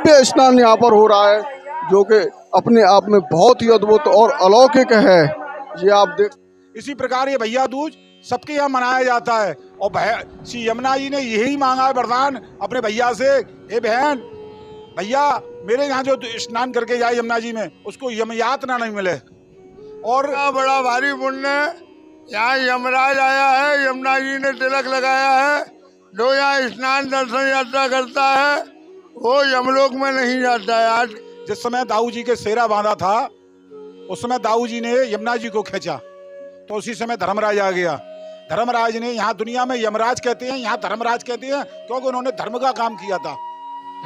भव्य स्नान यहाँ पर हो रहा है, जो कि अपने आप में बहुत ही अद्भुत और अलौकिक है। ये आप देख, इसी प्रकार ये भैया दूज सबके यहाँ मनाया जाता है। और श्री यमुना जी ने यही मांगा है वरदान अपने भैया से, हे बहन भैया मेरे यहाँ जो स्नान करके जाए यमुना जी में, उसको यमयातना नहीं मिले। और बड़ा भारी पुण्य है, यहाँ यमराज आया है, यमुना जी ने तिलक लगाया है। जो यहाँ स्नान दर्शन यात्रा करता है वो यमलोक में नहीं जाता है। आज जिस समय दाऊ जी के सेरा बांधा था, उस समय दाऊ जी ने यमुना जी को खींचा, तो उसी समय धर्मराज आ गया। धर्मराज ने, यहाँ दुनिया में यमराज कहते हैं, यहाँ धर्मराज कहते हैं, क्योंकि उन्होंने धर्म का काम किया था।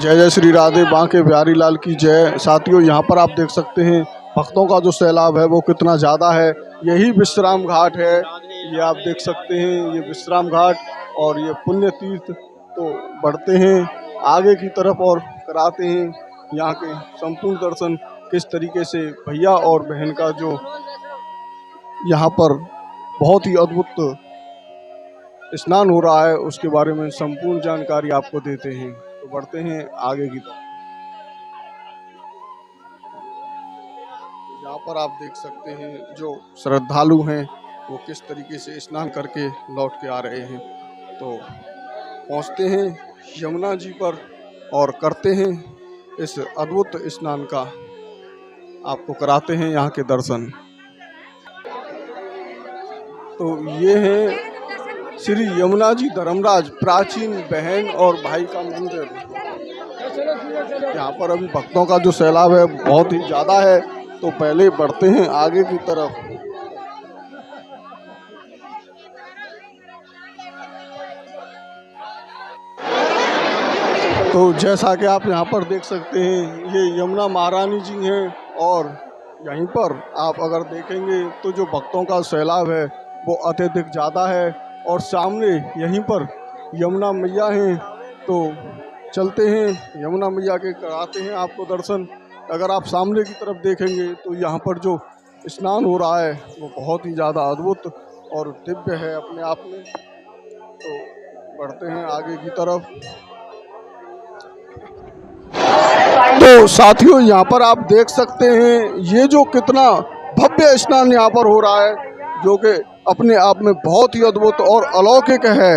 जय जय श्री राधे बांके बिहारी लाल की जय। साथियों, यहाँ पर आप देख सकते हैं भक्तों का जो सैलाब है वो कितना ज़्यादा है। यही विश्राम घाट है, ये आप देख सकते हैं, ये विश्राम घाट और ये पुण्य तीर्थ। तो बढ़ते हैं आगे की तरफ और कराते हैं यहाँ के संपूर्ण दर्शन, किस तरीके से भैया और बहन का जो यहाँ पर बहुत ही अद्भुत स्नान हो रहा है उसके बारे में संपूर्ण जानकारी आपको देते हैं। तो बढ़ते हैं आगे की तरफ। यहाँ पर आप देख सकते हैं जो श्रद्धालु हैं वो किस तरीके से स्नान करके लौट के आ रहे हैं। तो पहुँचते हैं यमुना जी पर और करते हैं इस अद्भुत स्नान का, आपको कराते हैं यहाँ के दर्शन। तो ये है श्री यमुना जी धर्मराज प्राचीन बहन और भाई का मंदिर। यहाँ पर अभी भक्तों का जो सैलाब है बहुत ही ज़्यादा है। तो पहले बढ़ते हैं आगे की तरफ। तो जैसा कि आप यहाँ पर देख सकते हैं ये यमुना महारानी जी हैं और यहीं पर आप अगर देखेंगे तो जो भक्तों का सैलाब है वो अत्यधिक ज़्यादा है और सामने यहीं पर यमुना मैया हैं। तो चलते हैं यमुना मैया के कराते हैं आपको दर्शन। अगर आप सामने की तरफ देखेंगे तो यहाँ पर जो स्नान हो रहा है वो बहुत ही ज़्यादा अद्भुत और दिव्य है अपने आप में। तो बढ़ते हैं आगे की तरफ। तो साथियों, यहाँ पर आप देख सकते हैं ये जो कितना भव्य स्नान यहाँ पर हो रहा है, जो कि अपने आप में बहुत ही अद्भुत और अलौकिक है।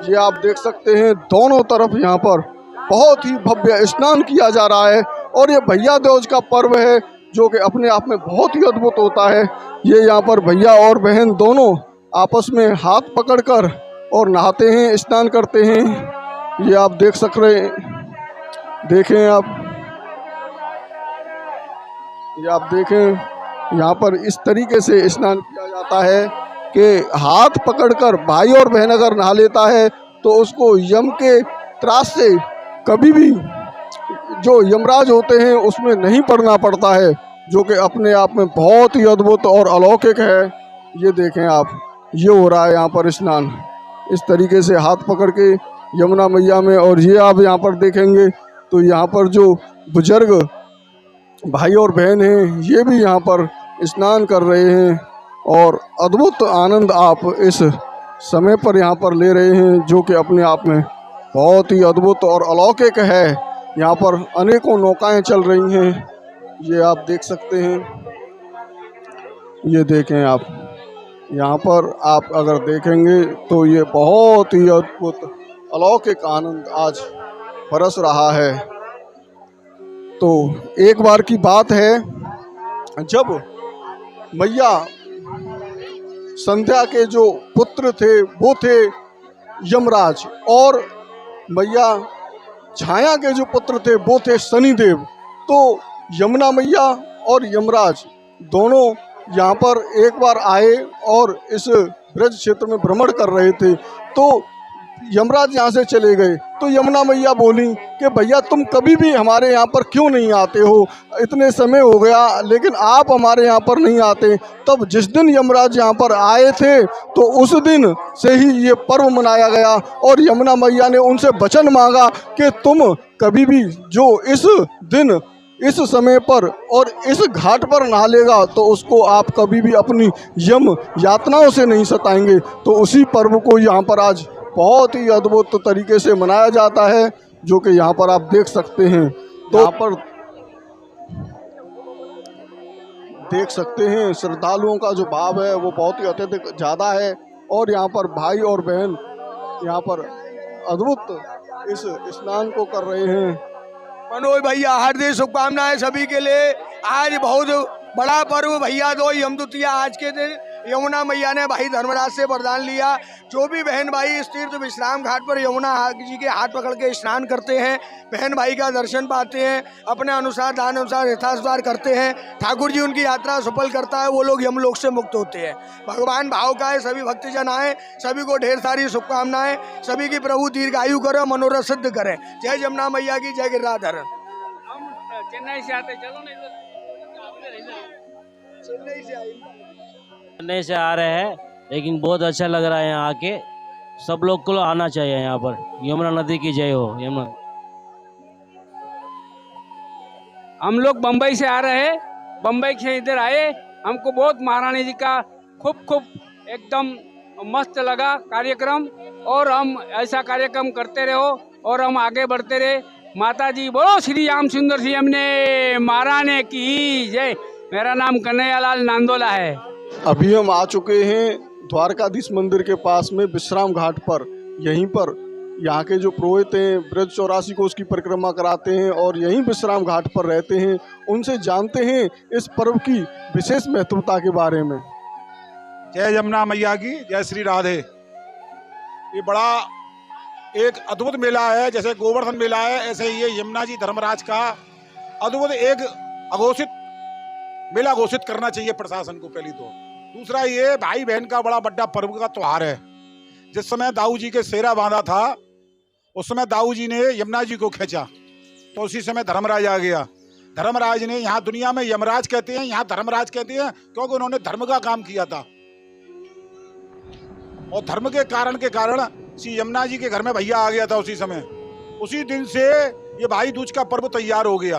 ये आप देख सकते हैं दोनों तरफ यहाँ पर बहुत ही भव्य स्नान किया जा रहा है और ये भैया दूज का पर्व है जो कि अपने आप में बहुत ही अद्भुत होता है। ये यहाँ पर भैया और बहन दोनों आपस में हाथ पकड़कर और नहाते हैं, स्नान करते हैं। ये आप देख सक रहे हैं, देखें आप, ये आप देखें यहाँ पर इस तरीके से स्नान किया जाता है कि हाथ पकड़कर भाई और बहन अगर नहा लेता है तो उसको यम के त्रास से कभी भी जो यमराज होते हैं उसमें नहीं पड़ना पड़ता है, जो कि अपने आप में बहुत ही अद्भुत और अलौकिक है। ये देखें आप, ये हो रहा है यहाँ पर स्नान इस तरीके से हाथ पकड़ के यमुना मैया में। और ये आप यहाँ पर देखेंगे तो यहाँ पर जो बुजुर्ग भाई और बहन हैं ये भी यहाँ पर स्नान कर रहे हैं और अद्भुत आनंद आप इस समय पर यहाँ पर ले रहे हैं, जो कि अपने आप में बहुत ही अद्भुत और अलौकिक है। यहाँ पर अनेकों नौकाएं चल रही हैं, ये आप देख सकते हैं। ये देखें आप, यहाँ पर आप अगर देखेंगे तो ये बहुत ही अद्भुत अलौकिक आनंद आज बरस रहा है। तो एक बार की बात है जब मैया संध्या के जो पुत्र थे वो थे यमराज और मैया छाया के जो पुत्र थे वो थे शनिदेव। तो यमुना मैया और यमराज दोनों यहाँ पर एक बार आए और इस ब्रज क्षेत्र में भ्रमण कर रहे थे। तो यमराज यहाँ से चले गए तो यमुना मैया बोली कि भैया तुम कभी भी हमारे यहाँ पर क्यों नहीं आते हो, इतने समय हो गया लेकिन आप हमारे यहाँ पर नहीं आते। तब जिस दिन यमराज यहाँ पर आए थे तो उस दिन से ही ये पर्व मनाया गया और यमुना मैया ने उनसे वचन मांगा कि तुम कभी भी जो इस दिन इस समय पर और इस घाट पर नहा लेगा तो उसको आप कभी भी अपनी यम यातनाओं से नहीं सताएंगे। तो उसी पर्व को यहाँ पर आज बहुत ही अद्भुत तरीके से मनाया जाता है, जो कि यहाँ पर आप देख सकते हैं। तो यहाँ पर देख सकते हैं श्रद्धालुओं का जो भाव है वो बहुत ही अत्यधिक ज़्यादा है और यहाँ पर भाई और बहन यहाँ पर अद्भुत इस स्नान को कर रहे हैं। मनोज भैया हार्दिक शुभकामनाएं सभी के लिए। आज बहुत बड़ा पर्व भैया दो यम द्वितीया आज के दिन यमुना मैया ने भाई धर्मराज से वरदान लिया। जो भी बहन भाई इस तीर्थ विश्राम घाट पर यमुना जी के हाथ पकड़ के स्नान करते हैं, बहन भाई का दर्शन पाते हैं, अपने अनुसार दान अनुसार यथानुसार करते हैं, ठाकुर जी उनकी यात्रा सफल करता है, वो लोग यमलोक से मुक्त होते हैं। भगवान भाव का है, सभी भक्तजन आए, सभी को ढेर सारी शुभकामनाएं, सभी की प्रभु दीर्घायु करे, मनोरथ सिद्ध करें। जय यमुना मैया की, जय गिरिराधर। चेन्नई से आते, चलो नहीं चेन्नई से आ रहे हैं, लेकिन बहुत अच्छा लग रहा है यहाँ आके। सब लोग को आना चाहिए यहाँ पर। यमुना नदी की जय हो। यमुना हम लोग बम्बई से आ रहे हैं, बम्बई से इधर आए, हमको बहुत महारानी जी का खूब एकदम मस्त लगा कार्यक्रम, और हम ऐसा कार्यक्रम करते रहो और हम आगे बढ़ते रहे। माता जी बोलो श्री राम सुंदर सी हमने महारानी की जय। मेरा नाम कन्हैयालाल नांदोला है। अभी हम आ चुके हैं द्वारकाधीश मंदिर के पास में विश्राम घाट पर। यहीं पर यहाँ के जो पुरोहित हैं ब्रज 84 को उसकी परिक्रमा कराते हैं और यहीं विश्राम घाट पर रहते हैं। उनसे जानते हैं इस पर्व की विशेष महत्वता के बारे में। जय यमुना मैया की, जय श्री राधे। ये बड़ा एक अद्भुत मेला है, जैसे गोवर्धन मेला है ऐसे ही ये यमुना जी धर्मराज का अद्भुत एक अघोषित मेला घोषित करना चाहिए प्रशासन को पहली तो। दूसरा ये भाई बहन का बड़ा बड़ा पर्व का त्योहार है। जिस समय दाऊ जी के सेरा बांधा था उस समय दाऊ जी ने यमुना जी को खींचा तो उसी समय धर्मराज आ गया। धर्मराज ने, यहाँ दुनिया में यमराज कहते हैं, यहाँ धर्मराज कहते हैं क्योंकि उन्होंने धर्म का काम किया था और धर्म के कारण श्री यमुना जी के घर में भैया आ गया था उसी समय। उसी दिन से ये भाई दूज का पर्व तैयार हो गया।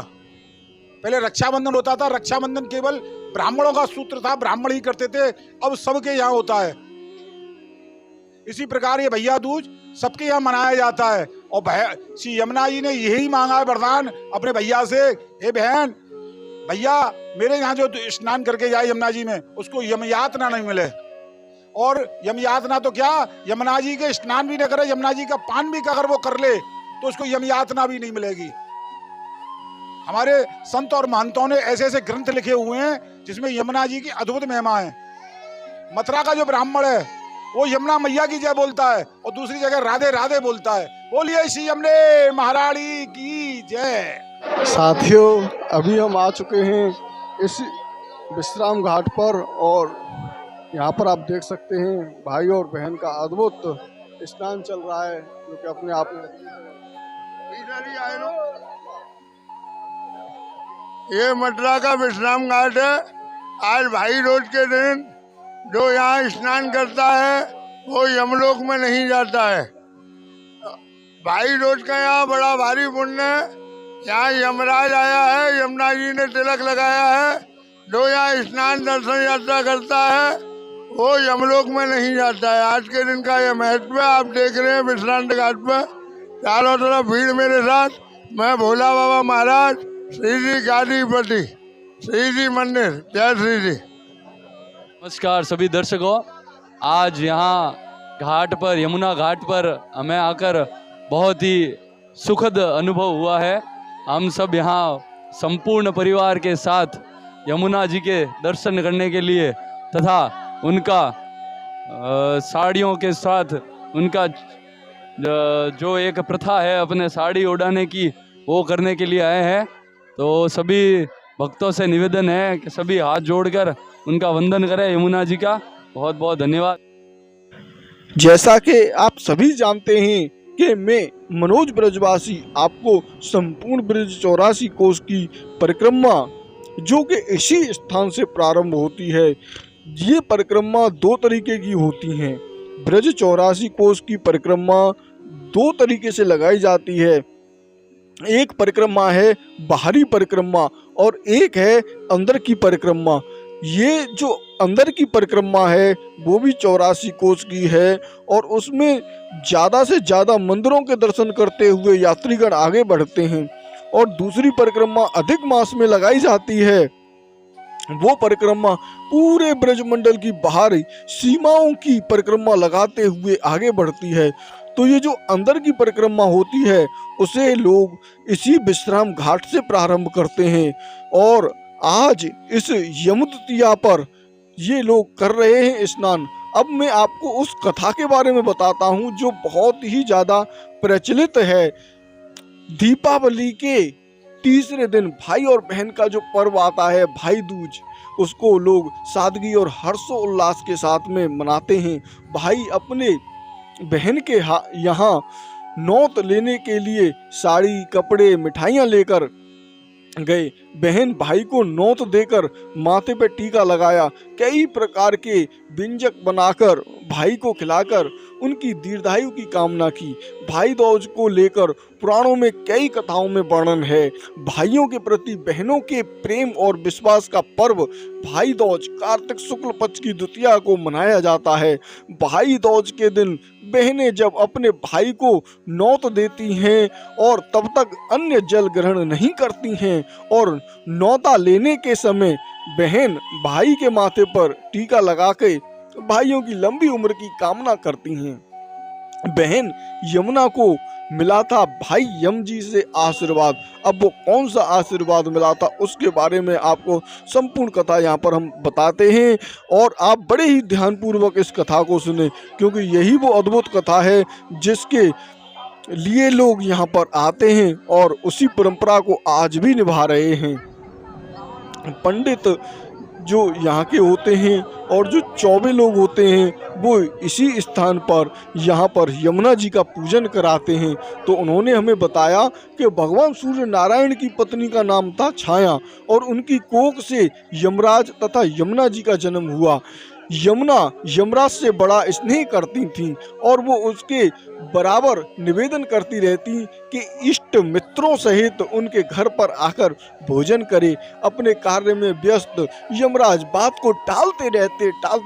पहले रक्षाबंधन होता था, रक्षाबंधन केवल ब्राह्मणों का सूत्र था, ब्राह्मण ही करते थे, अब सबके यहाँ होता है। इसी प्रकार ये भैया दूज सबके यहाँ मनाया जाता है और श्री यमुना जी ने यही मांगा है वरदान अपने भैया से, हे बहन भैया मेरे यहाँ जो स्नान करके जाए यमुना जी में उसको यमयातना नहीं मिले। और यमयातना तो क्या, यमुना जी के स्नान भी न करे, यमुना जी का पान भी अगर वो कर ले तो उसको यमयातना भी नहीं मिलेगी। हमारे संत और महंतों ने ऐसे ऐसे ग्रंथ लिखे हुए हैं जिसमें यमुना जी की अद्भुत महिमा है। मथुरा का जो ब्राह्मण है वो यमुना मैया की जय बोलता है और दूसरी जगह राधे राधे बोलता है। बोलिए श्री यमुने महारानी की जय। साथियों अभी हम आ चुके हैं इस विश्राम घाट पर और यहाँ पर आप देख सकते हैं भाई और बहन का अद्भुत स्नान चल रहा है जो कि अपने आप में ये मथुरा का विश्राम घाट है। आज भाई दूज के दिन जो यहाँ स्नान करता है वो यमलोक में नहीं जाता है। भाई दूज का यहाँ बड़ा भारी पुण्य है। यहाँ यमराज आया है, यमुना जी ने तिलक लगाया है। जो यहाँ स्नान दर्शन यात्रा करता है वो यमलोक में नहीं जाता है। आज के दिन का यह महत्व है। आप देख रहे हैं विश्रांत घाट पर चारों तरफ भीड़ मेरे साथ। मैं भोला बाबा महाराज, श्री जी गादीपति, श्री जी मंदिर, जय श्री जी। नमस्कार सभी दर्शकों। आज यहाँ घाट पर, यमुना घाट पर हमें आकर बहुत ही सुखद अनुभव हुआ है। हम सब यहाँ संपूर्ण परिवार के साथ यमुना जी के दर्शन करने के लिए तथा उनका साड़ियों के साथ उनका जो एक प्रथा है अपने साड़ी उड़ाने की वो करने के लिए आए हैं। तो सभी भक्तों से निवेदन है कि सभी हाथ जोड़कर उनका वंदन करें यमुना जी का। बहुत बहुत धन्यवाद। जैसा कि आप सभी जानते हैं कि मैं मनोज ब्रजवासी आपको संपूर्ण ब्रज 84 कोस की परिक्रमा जो कि इसी स्थान से प्रारंभ होती है, ये परिक्रमा दो तरीके की होती हैं। ब्रज 84 कोस की परिक्रमा दो तरीके से लगाई जाती है। एक परिक्रमा है बाहरी परिक्रमा और एक है अंदर की परिक्रमा। ये जो अंदर की परिक्रमा है वो भी 84 कोस की है और उसमें ज़्यादा से ज़्यादा मंदिरों के दर्शन करते हुए यात्रीगण आगे बढ़ते हैं। और दूसरी परिक्रमा अधिक मास में लगाई जाती है, वो परिक्रमा पूरे ब्रजमंडल की बाहरी सीमाओं की परिक्रमा लगाते हुए आगे बढ़ती है। तो ये जो अंदर की परिक्रमा होती है उसे लोग इसी विश्राम घाट से प्रारंभ करते हैं और आज इस यमुना पर ये लोग कर रहे हैं स्नान। अब मैं आपको उस कथा के बारे में बताता हूँ जो बहुत ही ज्यादा प्रचलित है। दीपावली के तीसरे दिन भाई और बहन का जो पर्व आता है भाई दूज, उसको लोग सादगी और हर्षोल्लास के साथ में मनाते हैं। भाई अपने बहन के यहाँ नौत लेने के लिए साड़ी, कपड़े, मिठाइयाँ लेकर गए। बहन भाई को नौत देकर माथे पे टीका लगाया, कई प्रकार के व्यंजक बनाकर भाई को खिलाकर उनकी दीर्घायु की कामना की। भाई दूज को लेकर पुराणों में कई कथाओं में वर्णन है। भाइयों के प्रति बहनों के प्रेम और विश्वास का पर्व भाई दूज कार्तिक शुक्ल पक्ष की द्वितीया को मनाया जाता है। भाई दूज के दिन बहनें जब अपने भाई को नौत देती हैं और तब तक अन्य जल ग्रहण नहीं करती हैं और नौता लेने के समय बहन भाई के माथे पर टीका लगा के भाइयों की लंबी उम्र की कामना करती हैं। बहन यमुना को मिला था भाई यम जी से आशीर्वाद। अब वो कौन सा आशीर्वाद मिला था उसके बारे में आपको संपूर्ण कथा यहाँ पर हम बताते हैं और आप बड़े ही ध्यानपूर्वक इस कथा को सुने, क्योंकि यही वो अद्भुत कथा है जिसके लिए लोग यहाँ पर आते हैं और उसी परंपरा को आज भी निभा रहे हैं। पंडित जो यहाँ के होते हैं और जो चौबे लोग होते हैं वो इसी स्थान पर यहाँ पर यमुना जी का पूजन कराते हैं। तो उन्होंने हमें बताया कि भगवान सूर्य नारायण की पत्नी का नाम था छाया और उनकी कोख से यमराज तथा यमुना जी का जन्म हुआ। यमुना यमराज से बड़ा स्नेह करती थीं और वो उसके बराबर निवेदन करती रहती कि इष्ट मित्रों सहित उनके घर पर आकर भोजन करे। अपने कार्य में व्यस्त यमराज बात को टालते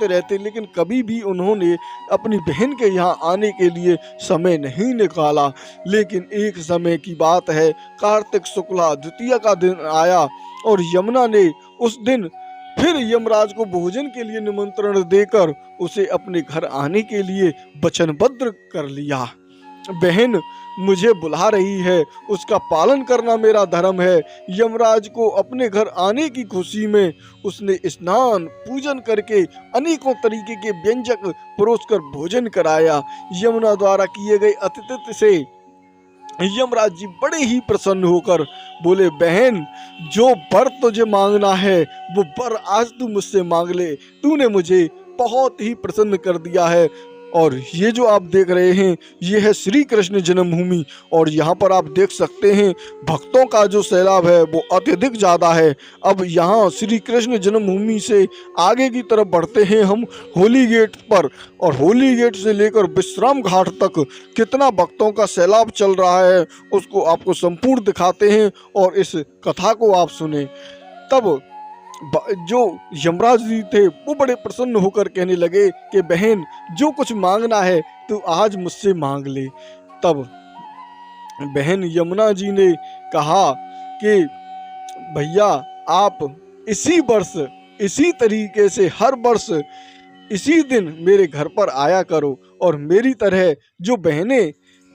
रहते लेकिन कभी भी उन्होंने अपनी बहन के यहाँ आने के लिए समय नहीं निकाला। लेकिन एक समय की बात है, कार्तिक शुक्ला द्वितीया का दिन आया और यमुना ने उस दिन फिर यमराज को भोजन के लिए निमंत्रण देकर उसे अपने घर आने के लिए वचनबद्ध कर लिया। बहन मुझे बुला रही है, उसका पालन करना मेरा धर्म है। यमराज को अपने घर आने की खुशी में उसने स्नान पूजन करके अनेकों तरीके के व्यंजक परोसकर भोजन कराया। यमुना द्वारा किए गए आतिथ्य से यमराज जी बड़े ही प्रसन्न होकर बोले, बहन जो वर तुझे मांगना है वो वर आज तू मुझसे मांग ले, तूने मुझे बहुत ही प्रसन्न कर दिया है। और ये जो आप देख रहे हैं ये है श्री कृष्ण जन्मभूमि और यहाँ पर आप देख सकते हैं भक्तों का जो सैलाब है वो अत्यधिक ज़्यादा है। अब यहाँ श्री कृष्ण जन्मभूमि से आगे की तरफ बढ़ते हैं हम होली गेट पर और होली गेट से लेकर विश्राम घाट तक कितना भक्तों का सैलाब चल रहा है उसको आपको संपूर्ण दिखाते हैं और इस कथा को आप सुने। तब जो यमराज जी थे वो बड़े प्रसन्न होकर कहने लगे कि बहन जो कुछ मांगना है तो आज मुझसे मांग ले। तब बहन यमुना जी ने कहा कि भैया आप इसी वर्ष इसी तरीके से हर वर्ष इसी दिन मेरे घर पर आया करो और मेरी तरह जो बहनें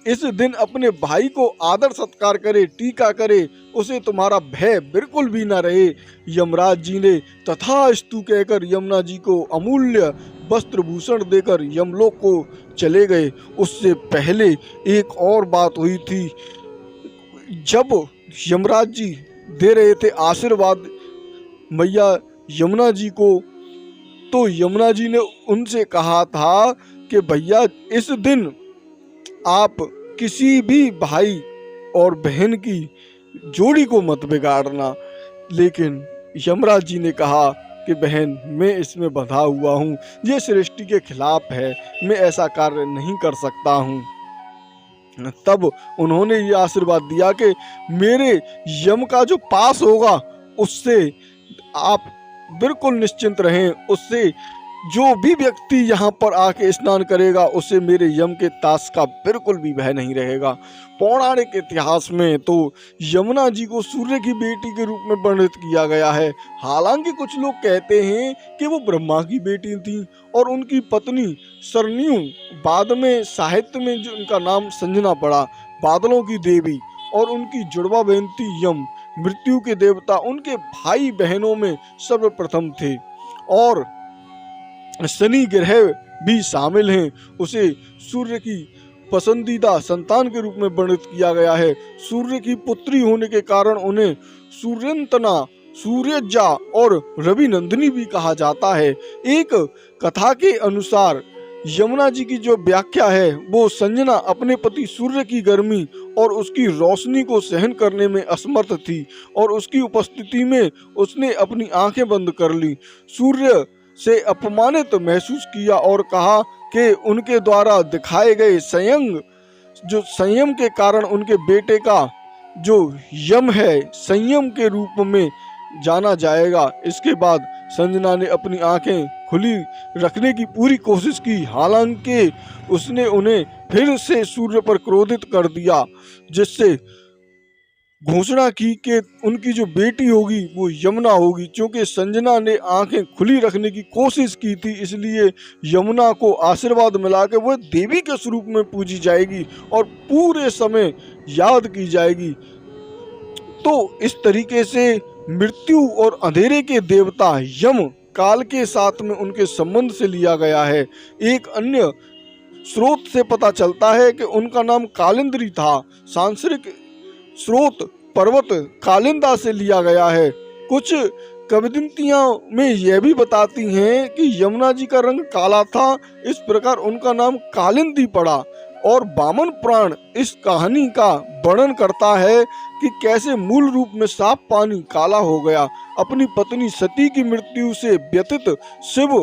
इस दिन अपने भाई को आदर सत्कार करे, टीका करे, उसे तुम्हारा भय बिल्कुल भी ना रहे। यमराज जी ने तथास्तु कहकर यमुना जी को अमूल्य वस्त्र भूषण देकर यमलोक को चले गए। उससे पहले एक और बात हुई थी, जब यमराज जी दे रहे थे आशीर्वाद मैया यमुना जी को, तो यमुना जी ने उनसे कहा था कि भैया इस दिन आप किसी भी भाई और बहन की जोड़ी को मत बिगाड़ना। लेकिन यमराज जी ने कहा कि बहन मैं इसमें बंधा हुआ हूँ, ये सृष्टि के खिलाफ है, मैं ऐसा कार्य नहीं कर सकता हूँ। तब उन्होंने ये आशीर्वाद दिया कि मेरे यम का जो पास होगा उससे आप बिल्कुल निश्चिंत रहें, उससे जो भी व्यक्ति यहाँ पर आके स्नान करेगा उसे मेरे यम के तास का बिल्कुल भी भय नहीं रहेगा। पौराणिक इतिहास में तो यमुना जी को सूर्य की बेटी के रूप में वर्णित किया गया है। हालांकि कुछ लोग कहते हैं कि वो ब्रह्मा की बेटी थी और उनकी पत्नी सरन्यू, बाद में साहित्य में जो उनका नाम संजना पड़ा, बादलों की देवी, और उनकी जुड़वा बहन थी यम, मृत्यु के देवता। उनके भाई बहनों में सर्वप्रथम थे और शनि ग्रह भी शामिल हैं। उसे सूर्य की पसंदीदा संतान के रूप में वर्णित किया गया है। सूर्य की पुत्री होने के कारण उन्हें सूर्यंतना, सूर्यजा और रवि नंदिनी भी कहा जाता है। एक कथा के अनुसार यमुना जी की जो व्याख्या है वो संजना अपने पति सूर्य की गर्मी और उसकी रोशनी को सहन करने में असमर्थ थी और उसकी उपस्थिति में उसने अपनी आंखें बंद कर ली। सूर्य से अपमानित महसूस किया और कहा कि उनके द्वारा दिखाए गए संयम के कारण उनके बेटे का जो यम है संयम के रूप में जाना जाएगा। इसके बाद संजना ने अपनी आंखें खुली रखने की पूरी कोशिश की, हालांकि उसने उन्हें फिर से सूर्य पर क्रोधित कर दिया, जिससे घोषणा की कि उनकी जो बेटी होगी वो यमुना होगी। क्योंकि संजना ने आंखें खुली रखने की कोशिश की थी, इसलिए यमुना को आशीर्वाद मिला के वह देवी के स्वरूप में पूजी जाएगी और पूरे समय याद की जाएगी। तो इस तरीके से मृत्यु और अंधेरे के देवता यम काल के साथ में उनके संबंध से लिया गया है। एक अन्य स्रोत से पता चलता है कि उनका नाम कालिंदी था। सांस्कृतिक स्रोत पर्वत कालिंदा से लिया गया है। कुछ किंवदंतियां में यह भी बताती हैं कि यमुना जी का रंग काला था, इस प्रकार उनका नाम कालिंदी पड़ा। और वामन पुराण इस कहानी का वर्णन करता है कि कैसे मूल रूप में साफ पानी काला हो गया। अपनी पत्नी सती की मृत्यु से व्यथित शिव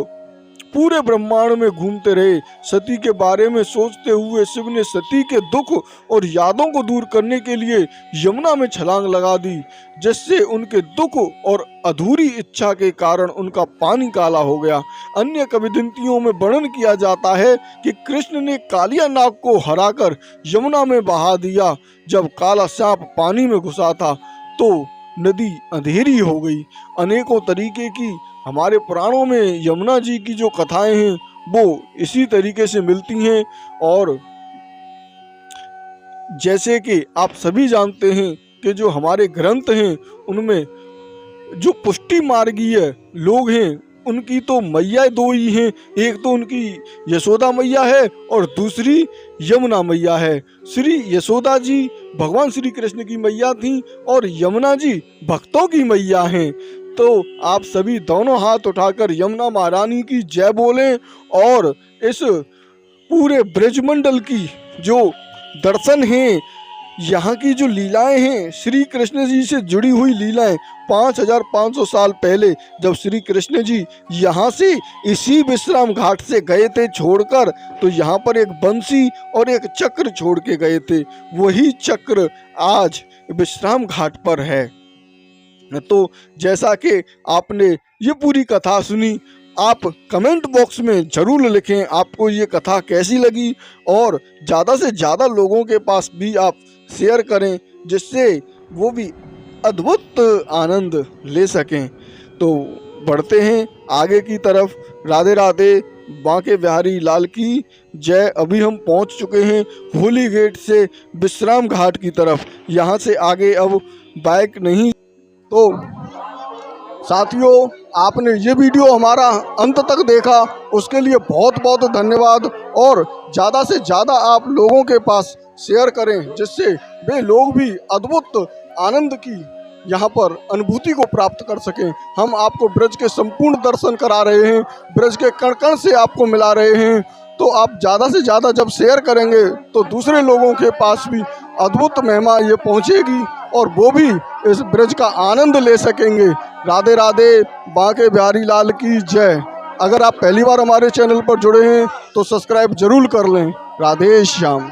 पूरे ब्रह्मांड में घूमते रहे। सती के बारे में सोचते हुए शिव ने सती के दुख और यादों को दूर करने के लिए यमुना में छलांग लगा दी, जिससे उनके दुख और अधूरी इच्छा के कारण उनका पानी काला हो गया। अन्य किंवदंतियों में वर्णन किया जाता है कि कृष्ण ने कालिया नाग को हराकर यमुना में बहा दिया। जब काला सांप पानी में घुसा था तो नदी अंधेरी हो गई। अनेकों तरीके की हमारे पुराणों में यमुना जी की जो कथाएं हैं वो इसी तरीके से मिलती हैं। और जैसे कि आप सभी जानते हैं कि जो हमारे ग्रंथ हैं उनमें जो पुष्टि मार्गीय लोग हैं उनकी तो मैया दो ही हैं, एक तो उनकी यशोदा मैया है और दूसरी यमुना मैया है। श्री यशोदा जी भगवान श्री कृष्ण की मैया थी और यमुना जी भक्तों की मैया हैं। तो आप सभी दोनों हाथ उठाकर यमुना महारानी की जय बोलें और इस पूरे ब्रजमंडल की जो दर्शन हैं, यहाँ की जो लीलाएं हैं, श्री कृष्ण जी से जुड़ी हुई लीलाएं 5500 साल पहले जब श्री कृष्ण जी यहाँ से इसी विश्राम घाट से गए थे छोड़कर, तो यहाँ पर एक बंसी और एक चक्र छोड़ के गए थे। वही चक्र आज विश्राम घाट पर है। तो जैसा कि आपने ये पूरी कथा सुनी, आप कमेंट बॉक्स में ज़रूर लिखें आपको ये कथा कैसी लगी और ज़्यादा से ज़्यादा लोगों के पास भी आप शेयर करें, जिससे वो भी अद्भुत आनंद ले सकें। तो बढ़ते हैं आगे की तरफ। राधे राधे, बांके बिहारी लाल की जय। अभी हम पहुंच चुके हैं होली गेट से विश्राम घाट की तरफ। यहाँ से आगे अब बाइक नहीं। तो साथियों, आपने ये वीडियो हमारा अंत तक देखा, उसके लिए बहुत बहुत धन्यवाद। और ज़्यादा से ज़्यादा आप लोगों के पास शेयर करें, जिससे वे लोग भी अद्भुत आनंद की यहाँ पर अनुभूति को प्राप्त कर सकें। हम आपको ब्रज के संपूर्ण दर्शन करा रहे हैं, ब्रज के कण कण से आपको मिला रहे हैं। तो आप ज़्यादा से ज़्यादा जब शेयर करेंगे तो दूसरे लोगों के पास भी अद्भुत महिमा ये पहुँचेगी और वो भी इस ब्रज का आनंद ले सकेंगे। राधे राधे, बांके बिहारी लाल की जय। अगर आप पहली बार हमारे चैनल पर जुड़े हैं तो सब्सक्राइब जरूर कर लें। राधे श्याम।